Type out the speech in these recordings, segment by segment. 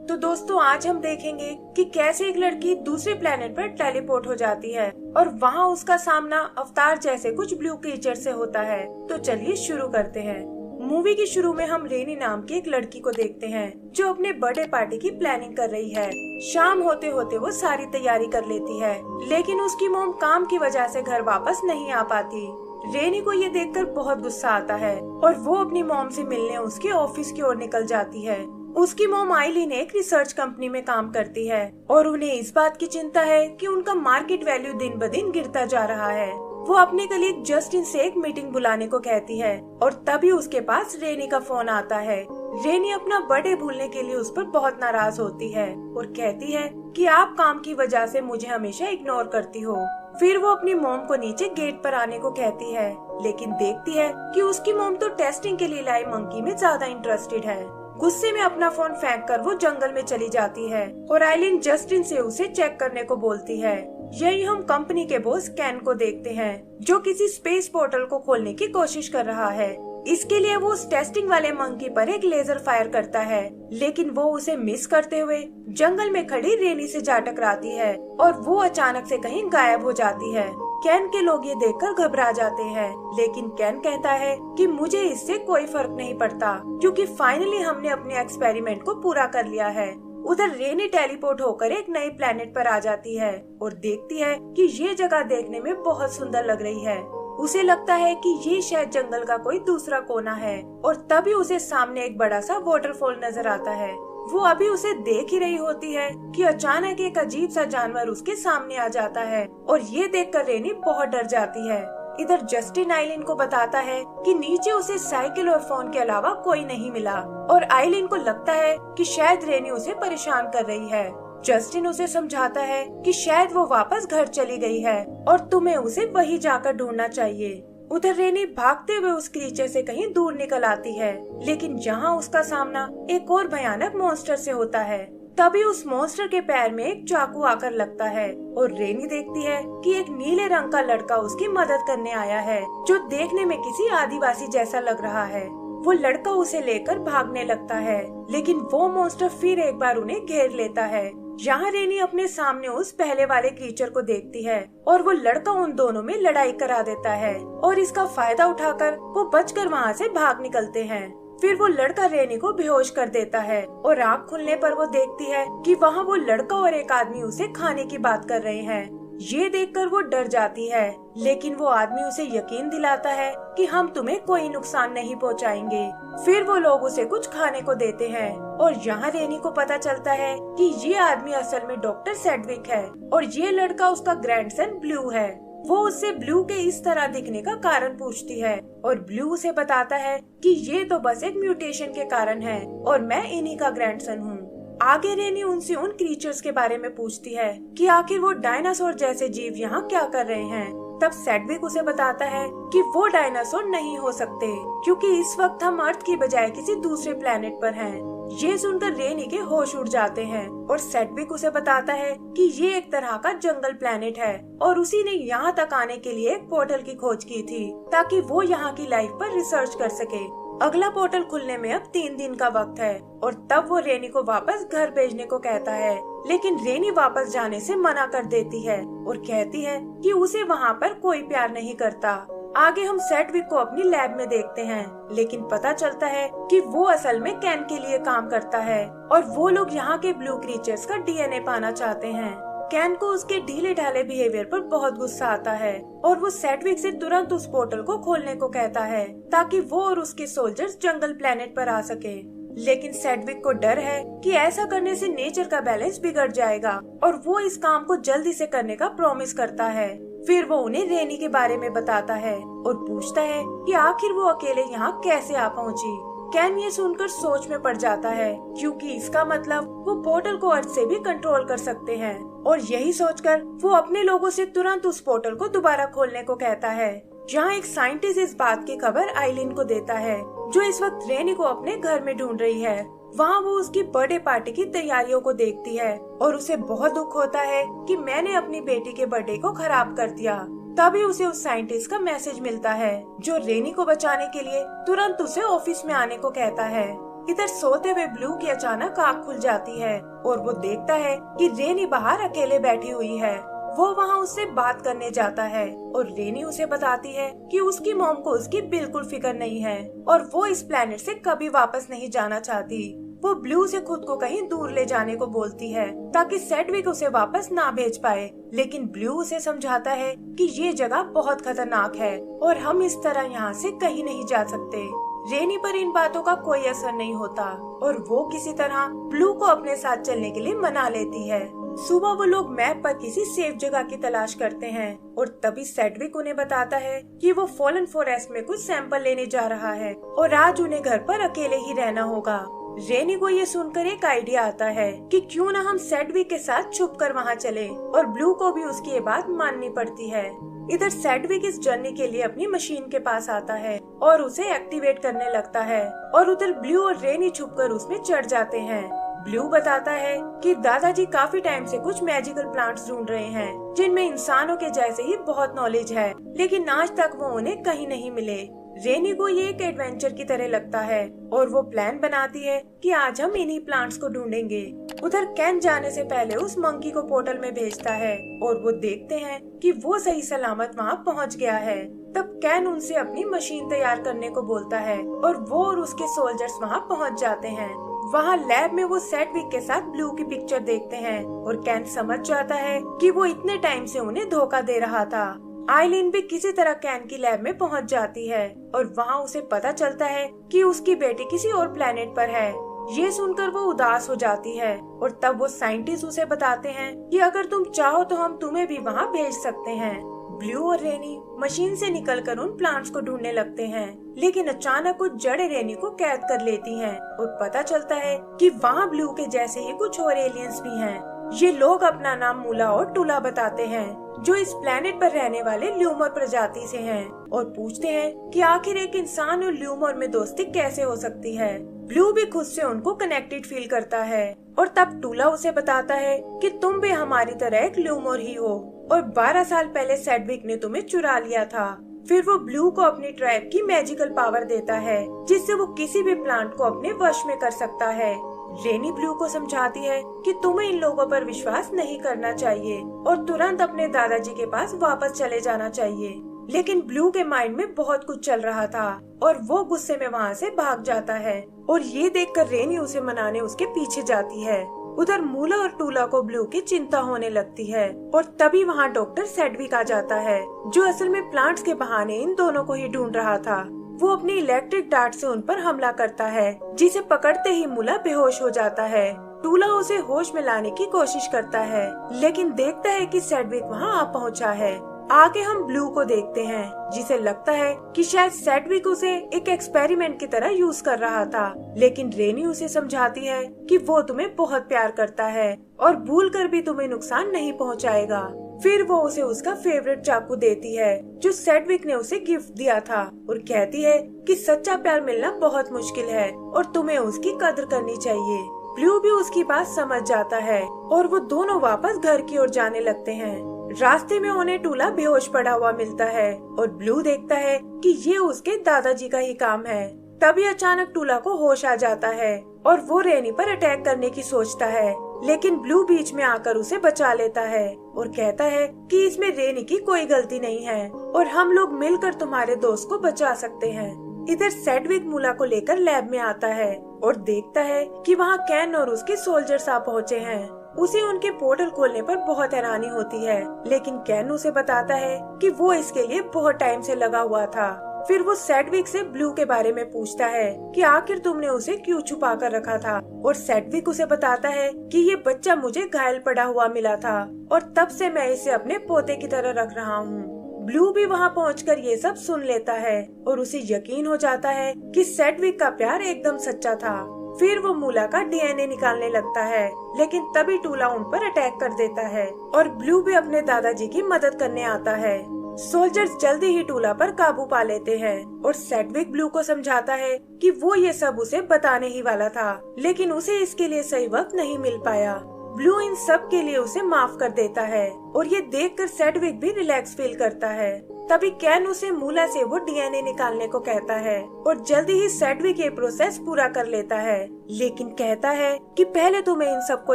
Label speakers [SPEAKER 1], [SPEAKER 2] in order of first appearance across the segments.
[SPEAKER 1] तो दोस्तों आज हम देखेंगे कि कैसे एक लड़की दूसरे प्लेनेट पर टेलीपोर्ट हो जाती है और वहाँ उसका सामना अवतार जैसे कुछ ब्लू क्रीचर से होता है। तो चलिए शुरू करते हैं। मूवी की शुरू में हम रेनी नाम की एक लड़की को देखते हैं जो अपने बर्थडे पार्टी की प्लानिंग कर रही है। शाम होते होते वो सारी तैयारी कर लेती है, लेकिन उसकी मॉम काम की वजह से घर वापस नहीं आ पाती। रेनी को ये देखकर बहुत गुस्सा आता है और वो अपनी मॉम से मिलने उसके ऑफिस की ओर निकल जाती है। उसकी मॉम आइलिन एक रिसर्च कंपनी में काम करती है और उन्हें इस बात की चिंता है कि उनका मार्केट वैल्यू दिन ब दिन गिरता जा रहा है। वो अपने कलीग जस्टिन से एक मीटिंग बुलाने को कहती है और तभी उसके पास रेनी का फोन आता है। रेनी अपना बर्थडे भूलने के लिए उस पर बहुत नाराज होती है और कहती है कि आप काम की वजह से मुझे हमेशा इग्नोर करती हो। फिर वो अपनी मॉम को नीचे गेट पर आने को कहती है, लेकिन देखती है कि उसकी मॉम तो टेस्टिंग के लिए लाई मंकी में ज्यादा इंटरेस्टेड है। गुस्से में अपना फोन फेंक कर वो जंगल में चली जाती है और आइलिन जस्टिन से उसे चेक करने को बोलती है। यही हम कंपनी के बॉस कैन को देखते हैं जो किसी स्पेस पोर्टल को खोलने की कोशिश कर रहा है। इसके लिए वो उस टेस्टिंग वाले मंकी पर एक लेजर फायर करता है, लेकिन वो उसे मिस करते हुए जंगल में खड़ी रेनी से जा टकराती है और वो अचानक से कहीं गायब हो जाती है। कैन के लोग ये देखकर घबरा जाते हैं, लेकिन कैन कहता है कि मुझे इससे कोई फर्क नहीं पड़ता क्योंकि फाइनली हमने अपने एक्सपेरिमेंट को पूरा कर लिया है। उधर रेनी टेलीपोर्ट होकर एक नए प्लेनेट पर आ जाती है और देखती है कि ये जगह देखने में बहुत सुंदर लग रही है। उसे लगता है कि ये शायद जंगल का कोई दूसरा कोना है और तभी उसे सामने एक बड़ा सा वाटरफॉल नजर आता है। वो अभी उसे देख ही रही होती है कि अचानक एक अजीब सा जानवर उसके सामने आ जाता है और ये देखकर रेनी बहुत डर जाती है। इधर जस्टिन आइलिन को बताता है कि नीचे उसे साइकिल और फोन के अलावा कोई नहीं मिला और आइलिन को लगता है कि शायद रेनी उसे परेशान कर रही है। जस्टिन उसे समझाता है कि शायद वो वापस घर चली गई है और तुम्हें उसे वहीं जाकर ढूंढना चाहिए। उधर रेनी भागते हुए उस क्रीचर से कहीं दूर निकल आती है, लेकिन यहाँ उसका सामना एक और भयानक मॉन्स्टर से होता है। तभी उस मॉन्स्टर के पैर में एक चाकू आकर लगता है और रेनी देखती है कि एक नीले रंग का लड़का उसकी मदद करने आया है जो देखने में किसी आदिवासी जैसा लग रहा है। वो लड़का उसे लेकर भागने लगता है, लेकिन वो मॉन्स्टर फिर एक बार उन्हें घेर लेता है। यहाँ रेनी अपने सामने उस पहले वाले क्रीचर को देखती है और वो लड़का उन दोनों में लड़ाई करा देता है और इसका फायदा उठाकर वो बचकर वहाँ से भाग निकलते हैं। फिर वो लड़का रेनी को बेहोश कर देता है और आँख खुलने पर वो देखती है कि वहाँ वो लड़का और एक आदमी उसे खाने की बात कर रहे हैं। ये देखकर वो डर जाती है, लेकिन वो आदमी उसे यकीन दिलाता है कि हम तुम्हें कोई नुकसान नहीं पहुंचाएंगे। फिर वो लोग उसे कुछ खाने को देते हैं और यहाँ रेनी को पता चलता है कि ये आदमी असल में डॉक्टर सेडविक है और ये लड़का उसका ग्रैंडसन ब्लू है। वो उससे ब्लू के इस तरह दिखने का कारण पूछती है और ब्लू उसे बताता है कि ये तो बस एक म्यूटेशन के कारण है और मैं इन्हीं का ग्रैंडसन हूँ। आगे रेनी उनसे उन क्रीचर्स के बारे में पूछती है कि आखिर वो डायनासोर जैसे जीव यहाँ क्या कर रहे हैं। तब सेडविक उसे बताता है कि वो डायनासोर नहीं हो सकते क्योंकि इस वक्त हम अर्थ की बजाय किसी दूसरे प्लेनेट पर हैं। ये सुनकर रेनी के होश उड़ जाते हैं और सेडविक उसे बताता है कि ये एक तरह का जंगल प्लेनेट है और उसी ने यहाँ तक आने के लिए एक पोर्टल की खोज की थी ताकि वो यहाँ की लाइफ पर रिसर्च कर सके। अगला पोर्टल खुलने में अब 3 दिन का वक्त है और तब वो रेनी को वापस घर भेजने को कहता है, लेकिन रेनी वापस जाने से मना कर देती है और कहती है कि उसे वहाँ पर कोई प्यार नहीं करता। आगे हम सेडविक को अपनी लैब में देखते हैं, लेकिन पता चलता है कि वो असल में कैन के लिए काम करता है और वो लोग यहाँ के ब्लू क्रीचर्स का डीएनए पाना चाहते हैं। कैन को उसके ढीले ढाले बिहेवियर पर बहुत गुस्सा आता है और वो सेडविक से तुरंत उस पोर्टल को खोलने को कहता है ताकि वो और उसके सोल्जर्स जंगल प्लेनेट पर आ सके। लेकिन सेडविक को डर है कि ऐसा करने से नेचर का बैलेंस बिगड़ जाएगा और वो इस काम को जल्दी से करने का प्रॉमिस करता है। फिर वो उन्हें रेनी के बारे में बताता है और पूछता है कि आखिर वो अकेले यहाँ कैसे आ पहुँची। कैन ये सुनकर सोच में पड़ जाता है क्योंकि इसका मतलब वो पोर्टल को अर्थ से भी कंट्रोल कर सकते हैं और यही सोचकर वो अपने लोगों से तुरंत उस पोर्टल को दोबारा खोलने को कहता है। जहाँ एक साइंटिस्ट इस बात की खबर आइलिन को देता है जो इस वक्त रेनी को अपने घर में ढूंढ रही है। वहाँ वो उसकी बर्थडे पार्टी की तैयारियों को देखती है और उसे बहुत दुख होता है कि मैंने अपनी बेटी के बर्थडे को खराब कर दिया। तभी उसे उस साइंटिस्ट का मैसेज मिलता है जो रेनी को बचाने के लिए तुरंत उसे ऑफिस में आने को कहता है। इधर सोते हुए ब्लू की अचानक आँख खुल जाती है और वो देखता है कि रेनी बाहर अकेले बैठी हुई है। वो वहाँ उससे बात करने जाता है और रेनी उसे बताती है कि उसकी मॉम को उसकी बिल्कुल फिक्र नहीं है और वो इस प्लेनेट से कभी वापस नहीं जाना चाहती। वो ब्लू से खुद को कहीं दूर ले जाने को बोलती है ताकि सेडविक उसे वापस ना भेज पाए, लेकिन ब्लू उसे समझाता है कि ये जगह बहुत खतरनाक है और हम इस तरह यहाँ से कहीं नहीं जा सकते। रेनी पर इन बातों का कोई असर नहीं होता और वो किसी तरह ब्लू को अपने साथ चलने के लिए मना लेती है। सुबह वो लोग मैप पर किसी सेफ जगह की तलाश करते हैं और तभी सेडविक उन्हें बताता है कि वो फॉलन फॉरेस्ट में कुछ सैंपल लेने जा रहा है और आज उन्हें घर पर अकेले ही रहना होगा। रेनी को ये सुनकर एक आइडिया आता है कि क्यों ना हम सेडविक के साथ छुपकर वहाँ चले और ब्लू को भी उसकी ये बात माननी पड़ती है। इधर सेडविक इस जर्नी के लिए अपनी मशीन के पास आता है और उसे एक्टिवेट करने लगता है और उधर ब्लू और रेनी छुपकर उसमें चढ़ जाते हैं। ब्लू बताता है कि दादाजी काफी टाइम से कुछ मैजिकल प्लांट्स ढूंढ रहे हैं जिनमें इंसानों के जैसे ही बहुत नॉलेज है, लेकिन आज तक वो उन्हें कहीं नहीं मिले। रेनी को ये एक एडवेंचर की तरह लगता है और वो प्लान बनाती है कि आज हम इन्हीं प्लांट्स को ढूंढेंगे। उधर कैन जाने से पहले उस मंकी को पोर्टल में भेजता है और वो देखते हैं कि वो सही सलामत वहाँ पहुँच गया है। तब कैन उनसे अपनी मशीन तैयार करने को बोलता है और वो और उसके सोल्जर्स वहाँ पहुँच जाते हैं। वहाँ लैब में वो सेडविक के साथ ब्लू की पिक्चर देखते हैं और कैन समझ जाता है कि वो इतने टाइम से उन्हें धोखा दे रहा था। आइलिन भी किसी तरह कैन की लैब में पहुंच जाती है और वहां उसे पता चलता है कि उसकी बेटी किसी और प्लेनेट पर है। ये सुनकर वो उदास हो जाती है और तब वो साइंटिस्ट उसे बताते हैं कि अगर तुम चाहो तो हम तुम्हें भी वहां भेज सकते हैं। ब्लू और रेनी मशीन से निकलकर उन प्लांट्स को ढूंढने लगते हैं, लेकिन अचानक कुछ जड़ें रेनी को कैद कर लेती हैं और पता चलता है कि वहाँ ब्लू के जैसे ही कुछ और एलियंस भी हैं। ये लोग अपना नाम मूला और टूला बताते हैं जो इस प्लेनेट पर रहने वाले ल्यूमर प्रजाति से हैं और पूछते हैं कि आखिर एक इंसान और ल्यूमर में दोस्ती कैसे हो सकती है। ब्लू भी खुद से उनको कनेक्टेड फील करता है और तब टूला उसे बताता है कि तुम भी हमारी तरह एक ल्यूमर ही हो और 12 साल पहले सेडविक ने तुम्हें चुरा लिया था। फिर वो ब्लू को अपनी ट्राइब की मैजिकल पावर देता है जिससे वो किसी भी प्लांट को अपने वश में कर सकता है। रेनी ब्लू को समझाती है कि तुम्हें इन लोगों पर विश्वास नहीं करना चाहिए और तुरंत अपने दादाजी के पास वापस चले जाना चाहिए, लेकिन ब्लू के माइंड में बहुत कुछ चल रहा था और वो गुस्से में वहाँ से भाग जाता है और ये देखकर रेनी उसे मनाने उसके पीछे जाती है। उधर मूला और टूला को ब्लू की चिंता होने लगती है और तभी वहाँ डॉक्टर सेडविक आ जाता है जो असल में प्लांट्स के बहाने इन दोनों को ही ढूंढ रहा था। वो अपनी इलेक्ट्रिक डार्ट से उन पर हमला करता है जिसे पकड़ते ही मूला बेहोश हो जाता है। टूला उसे होश में लाने की कोशिश करता है लेकिन देखता है कि सेडविक वहाँ आ पहुँचा है। आगे हम ब्लू को देखते हैं जिसे लगता है कि शायद सेडविक उसे एक एक्सपेरिमेंट की तरह यूज कर रहा था, लेकिन रेनी उसे समझाती है कि वो तुम्हें बहुत प्यार करता है और भूल कर भी तुम्हें नुकसान नहीं पहुंचाएगा। फिर वो उसे उसका फेवरेट चाकू देती है जो सेडविक ने उसे गिफ्ट दिया था और कहती है कि सच्चा प्यार मिलना बहुत मुश्किल है और तुम्हें उसकी कदर करनी चाहिए। ब्लू भी उसकी बात समझ जाता है और वो दोनों वापस घर की ओर जाने लगते हैं। रास्ते में उन्हें टूला बेहोश पड़ा हुआ मिलता है और ब्लू देखता है कि ये उसके दादाजी का ही काम है। तभी अचानक टूला को होश आ जाता है और वो रेनी पर अटैक करने की सोचता है, लेकिन ब्लू बीच में आकर उसे बचा लेता है और कहता है कि इसमें रेनी की कोई गलती नहीं है और हम लोग मिलकर तुम्हारे दोस्त को बचा सकते हैं। इधर सेडविक मूला को लेकर लैब में आता है और देखता है कि वहाँ कैन और उसके सोल्जर्स आ पहुँचे हैं। उसे उनके पोर्टल खोलने पर बहुत हैरानी होती है, लेकिन कैन उसे बताता है कि वो इसके लिए बहुत टाइम से लगा हुआ था। फिर वो सेडविक से ब्लू के बारे में पूछता है कि आखिर तुमने उसे क्यों छुपा कर रखा था और सेडविक उसे बताता है कि ये बच्चा मुझे घायल पड़ा हुआ मिला था और तब से मैं इसे अपने पोते की तरह रख रहा हूँ। ब्लू भी वहाँ पहुंचकर ये सब सुन लेता है और उसे यकीन हो जाता है कि सेडविक का प्यार एकदम सच्चा था। फिर वो मूला का डीएनए निकालने लगता है, लेकिन तभी टूला उन पर अटैक कर देता है और ब्लू भी अपने दादाजी की मदद करने आता है। सोल्जर्स जल्दी ही टूला पर काबू पा लेते हैं और सेडविक ब्लू को समझाता है कि वो ये सब उसे बताने ही वाला था, लेकिन उसे इसके लिए सही वक्त नहीं मिल पाया। ब्लू इन सब के लिए उसे माफ कर देता है और ये देखकर सेडविक भी रिलैक्स फील करता है। तभी कैन उसे मूला से वो डीएनए निकालने को कहता है और जल्दी ही सेडविक ये प्रोसेस पूरा कर लेता है, लेकिन कहता है कि पहले तुम्हें इन सबको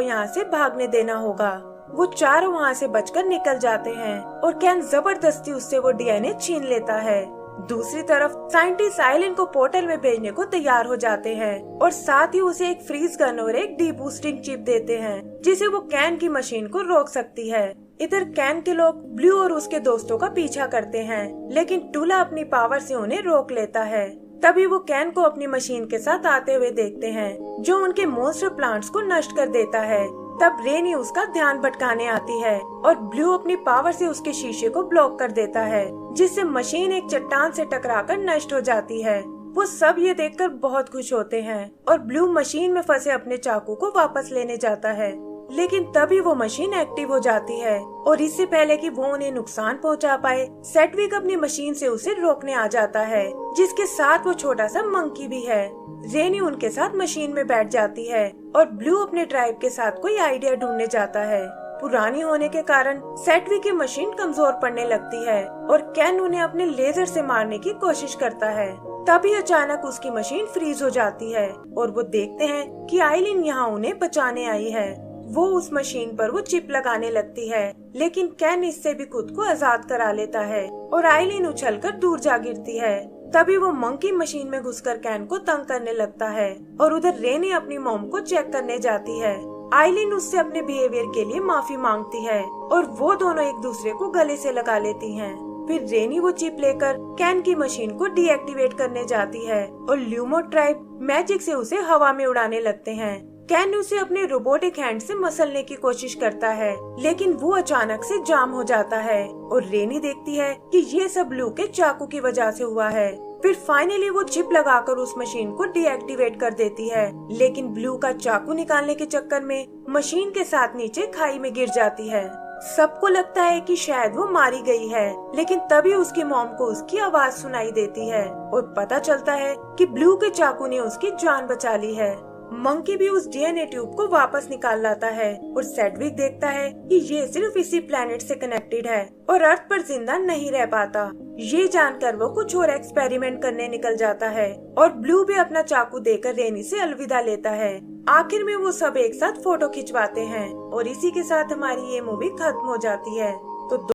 [SPEAKER 1] यहाँ से भागने देना होगा। वो चारों वहाँ से बचकर निकल जाते हैं और कैन जबरदस्ती उससे वो डीएनए छीन लेता है। दूसरी तरफ साइंटिस्ट आइलैंड को पोर्टल में भेजने को तैयार हो जाते हैं और साथ ही उसे एक फ्रीज गन और एक डीबूस्टिंग चिप देते हैं जिसे वो कैन की मशीन को रोक सकती है। इधर कैन के लोग ब्लू और उसके दोस्तों का पीछा करते हैं, लेकिन टूला अपनी पावर से उन्हें रोक लेता है। तभी वो कैन को अपनी मशीन के साथ आते हुए देखते हैं जो उनके मॉन्स्टर प्लांट्स को नष्ट कर देता है। तब रेनी उसका ध्यान भटकाने आती है और ब्लू अपनी पावर से उसके शीशे को ब्लॉक कर देता है, जिससे मशीन एक चट्टान से टकराकर नष्ट हो जाती है। वो सब ये देखकर बहुत खुश होते हैं और ब्लू मशीन में फंसे अपने चाकू को वापस लेने जाता है, लेकिन तभी वो मशीन एक्टिव हो जाती है और इससे पहले कि वो उन्हें नुकसान पहुंचा पाए, सेडविक अपनी मशीन से उसे रोकने आ जाता है, जिसके साथ वो छोटा सा मंकी भी है। रेनी उनके साथ मशीन में बैठ जाती है और ब्लू अपने ट्राइब के साथ कोई आइडिया ढूंढने जाता है। पुरानी होने के कारण सेडविक की मशीन कमजोर पड़ने लगती है और कैन उन्हें अपने लेजर से मारने की कोशिश करता है। तभी अचानक उसकी मशीन फ्रीज हो जाती है और वो देखते हैं कि आइलिन यहाँ उन्हें बचाने आई है। वो उस मशीन पर वो चिप लगाने लगती है, लेकिन कैन इससे भी खुद को आजाद करा लेता है और आइलिन उछलकर दूर जा गिरती है। तभी वो मंकी मशीन में घुसकर कैन को तंग करने लगता है और उधर रेनी अपनी मॉम को चेक करने जाती है। आइलिन उससे अपने बिहेवियर के लिए माफी मांगती है और वो दोनों एक दूसरे को गले से लगा लेती हैं। फिर रेनी वो चिप लेकर कैन की मशीन को डीएक्टिवेट करने जाती है और ल्यूमो ट्राइब मैजिक से उसे हवा में उड़ाने लगते हैं। कैन उसे अपने रोबोटिक हैंड से मसलने की कोशिश करता है, लेकिन वो अचानक से जाम हो जाता है और रेनी देखती है कि ये सब ब्लू के चाकू की वजह से हुआ है। फिर फाइनली वो चिप लगाकर उस मशीन को डीएक्टिवेट कर देती है, लेकिन ब्लू का चाकू निकालने के चक्कर में मशीन के साथ नीचे खाई में गिर जाती है। सबको लगता है कि शायद वो मारी गई है, लेकिन तभी उसकी मॉम को उसकी आवाज सुनाई देती है और पता चलता है कि ब्लू के चाकू ने उसकी जान बचा ली है। मंकी भी उस डीएनए ट्यूब को वापस निकाल लाता है और सेडविक देखता है कि ये सिर्फ इसी प्लेनेट से कनेक्टेड है और अर्थ पर जिंदा नहीं रह पाता। ये जानकर वो कुछ और एक्सपेरिमेंट करने निकल जाता है और ब्लू भी अपना चाकू देकर रेनी से अलविदा लेता है। आखिर में वो सब एक साथ फोटो खिंचवाते हैं और इसी के साथ हमारी ये मूवी खत्म हो जाती है।